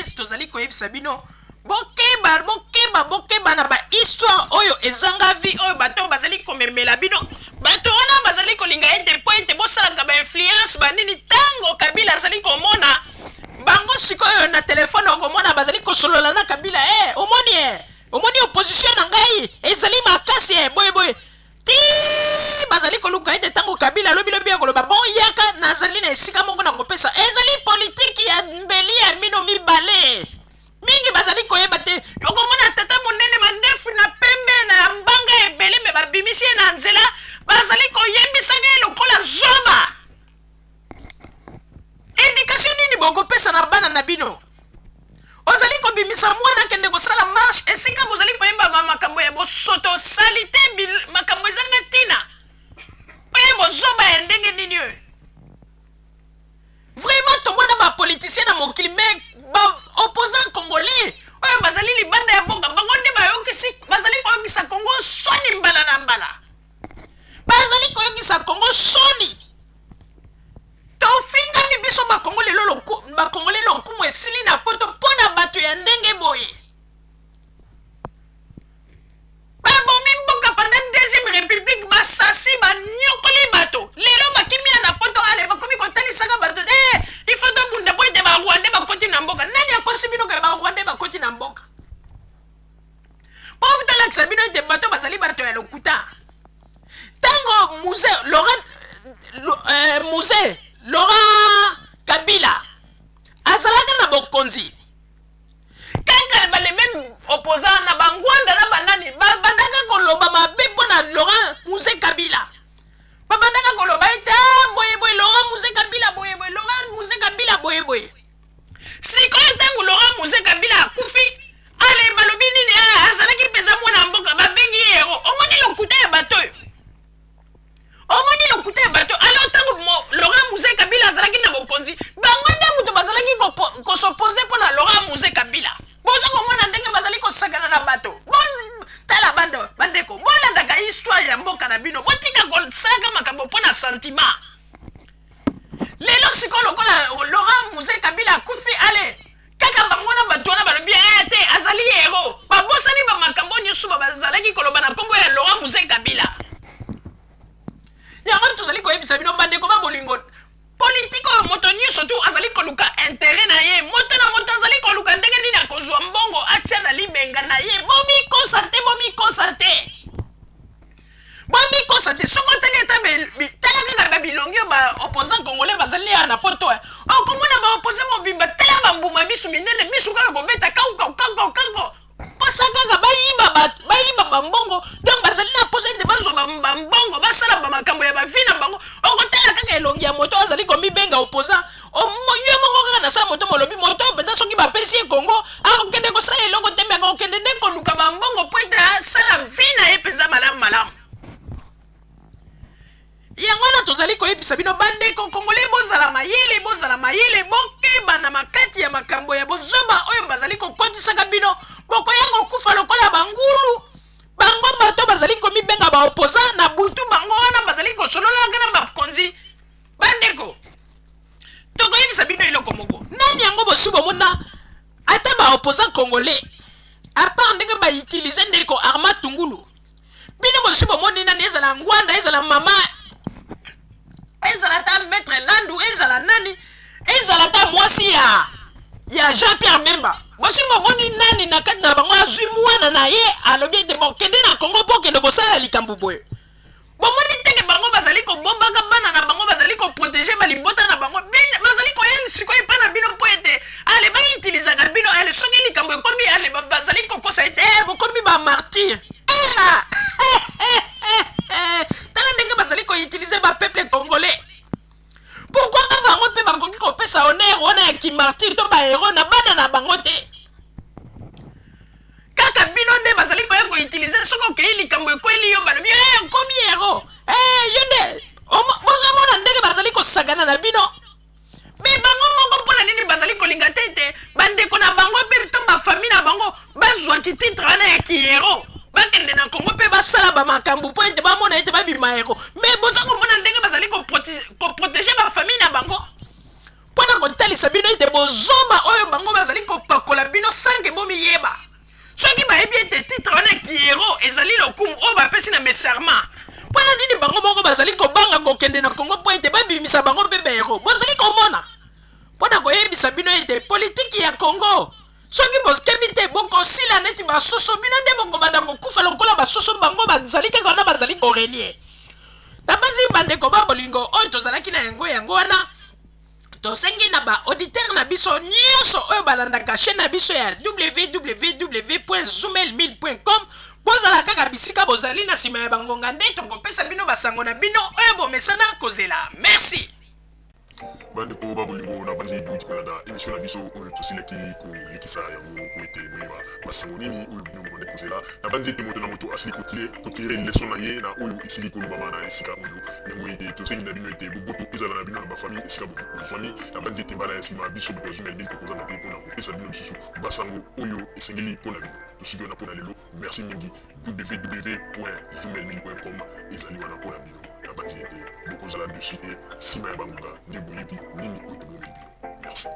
journaliste tozali koyebisa bino bokeba na ba histoire oyo ezanga vie oyo bato bazali komemela bino bato wana bazali kolinga ete po ete bosalaka ba influence banini tango Kabila azali komona bango sikoyo na telefone okomona bazali kosolola na Kabila omoni opposition na ngai ezali makasi boye ti bazali koluka ete tango Kabila lobi akoloba bon yaka nazali na esika moko na kopesa ezali politiki ya mbeli ya mino mibale mingi bazali koyeba te okomona tata monene mandefu na pembe na mbanga ebele me babimisi na nzela bazali koyembisa ngai lokola zoba éducation nini bokopesa na bana na bino ozali kobimisa mwana kende kosala marche esika bozali koyemba makambo ya bosoto salite makambo ezanga ntina oye bozoba ya ndenge nini oyo vraiment tomona bapoliticien na mokili me baopposant congolais oyo bazali libanda ya mboka bango nde bazali koyokisa Congo soni mbala na mbala bazali koyokisa Congo soni tofingami biso bakongole lokumu esili na poto mpona bato ya ndenge boye babomi mboka pendant deuxième république basasi banyokoli bato lelo bakimia na poto ale bakomi kotalisaka bato ifo tobunda po ete barwande bakoti na mboka nani akosi bino ke barwande bakoti na mboka po tolakisa bino ete bato bazali bato ya lokuta tango Laurent Kabila azalaka na bokonzi kaka baleme opposant na bangwanda na banani bandaka koloba mabe mpona Laurent Musée Kabila babandaka koloba ete boye Laurent Musée Kabila boye Laurent Musée Kabila boye sikoyo ntango Laurent Musée Kabila akufi ale balobi nini azalaki mpenza mwana mboka babengi yero omoni lokuta ya bato oyo alors tango Laurent Musée Kabila azalaki na bokonzi bango nde moto bazalaki kosopose mpona Laurent Musée Kabila boza komona ndenge bazali kosakana na bato tala bandeko bolandaka histoire ya mboka na bino botika kosalaka makambo mpona sentiment lelo sikoyo lokola Laurent Musée Kabila akufi ale kaka bango na bato wana balobi te azali hero babosani bamakambo nyonso bazalaki koloba na nkombo ya Laurent Musée Kabila yango tozali koyebisa bino bandeko babolingo politike oyo moto nyonso tu azali koluka intérêt na ye moto na moto azali koluka ndenge nini akozwa mbongo atia na libenga na ye bomikosa te soko tali tala kaka babilongi oyo baopposant congolais bazali ya na poto okomona baopposant mobimba tala bambuma misu minene misu kaka kobeta kako posa kaka bayiba bambongo donc bazali na posa ete bazwa bambongo basala bamakambo ya bavi na bango okotala kaka elongi ya moto azali komibenga opposant yo moko kaka nasala moto molobi moto mpenza soki bapesi ye Congo akokende kosala eloko tembe akokende nde koluka bambongo po ete asala vi na ye mpenza malamu yango wana tozali koyebisa bino bandeko congolais bozala mayele bokeba na makati ya makambo ya bozoba oyo bazali kokotisaka bino bokoya kokufa lokola bangulu bango bato bazali komibenga baopposant na butu bango wana bazali kosololaka na bakonzi bandeko tokoyebisa bino eloko moko nani yango bosi bomona ata baopposant congolais apart ndenge bautilize ndeko Arma Tungulu bino bosi bomoni nani ezala ngwanda ezala mama ezala ta maître Landu ezala nani ezala ta mwasi ya Jean-Pierre Memba bosi bomoni nani na kati na bango azwi mwana na ye alobi ete bokende na Congo mpo kende kosala likambo boye bomoni teke bango bazali kobombaka bana na bango bazali koprotege balibota na bango bazali koya sikoyo epa na bino mpo ete ale bautilisaka bino ale soki likambo ekomi ale bazali kokosa ete bokomi bamartyre tala ndenge bazali koutilize bapeuple congolais pourquoi ka bango mpe bakoki kopesa honneur wana ya kimartyre to bahero na bana na bango te kaka bino nde bazali koya koutilize soki okei likambo ekweli yo balobi okomi hero yo nde bozomona ndenge bazali kosakana na bino me bango moko mpona nini bazali kolinga te ete bandeko na bango mpe to bafamille na bango bazwaki titre wana ya kihero bakende na Congo mpe basala bamakambo mpo ete bamona ete babima hero me boza komona ndenge bazali koprotege bafamille na bango mpona kotalisa bino ete bozoma oyo bango bazali miyeba soki bayebi ete titre wana kiero ezali lokumu oyo bapesi na mesarma mpona nini bango moko bazali kobanga kokende na Congo mpo ete babimisa bango mpe baero bozali komona mpona koyebisa bino ete politiki ya Congo soki bokebi te bokosila neti basoso bino nde bokobanda kokufa lokola basoso bango bazali kaka wana bazali korenie na bazi bandeko ba bolingo oyo tozalaki na yango wana tosengi na ba auditeur na biso nyonso oyo balandaka chaîne na biso ya www.zoomel1000.com bozala kaka bisika bozali na nsima ya bangonga nde tokopesa bino basango na bino oyo bomesana kozela merci bandeko babolingo na bandi duti kolanda émission na biso oyo tosilaki kolikisa yango po ete boyeba basango nini oyo bino bobande kozela na bandi ete moto na moto asili kotire leson na ye na oyo esili kolobama na esika oyo yango ete tosengi na bino ete boboto ezala na bino na bafamille esika bozwani na bandi ete mbala ya nsima biso bato ya Zoomel 1000 tokozanga te mpona kopesa bino lisusu basango oyo esengeli mpona bino tosiki wana mpona lelo merci mingi www.zoomel1000.com ezali wana mpona bino na bandi ete bokozala dossier nsima ya bangonga nde boyebi nini oyo tobomeli bino merci.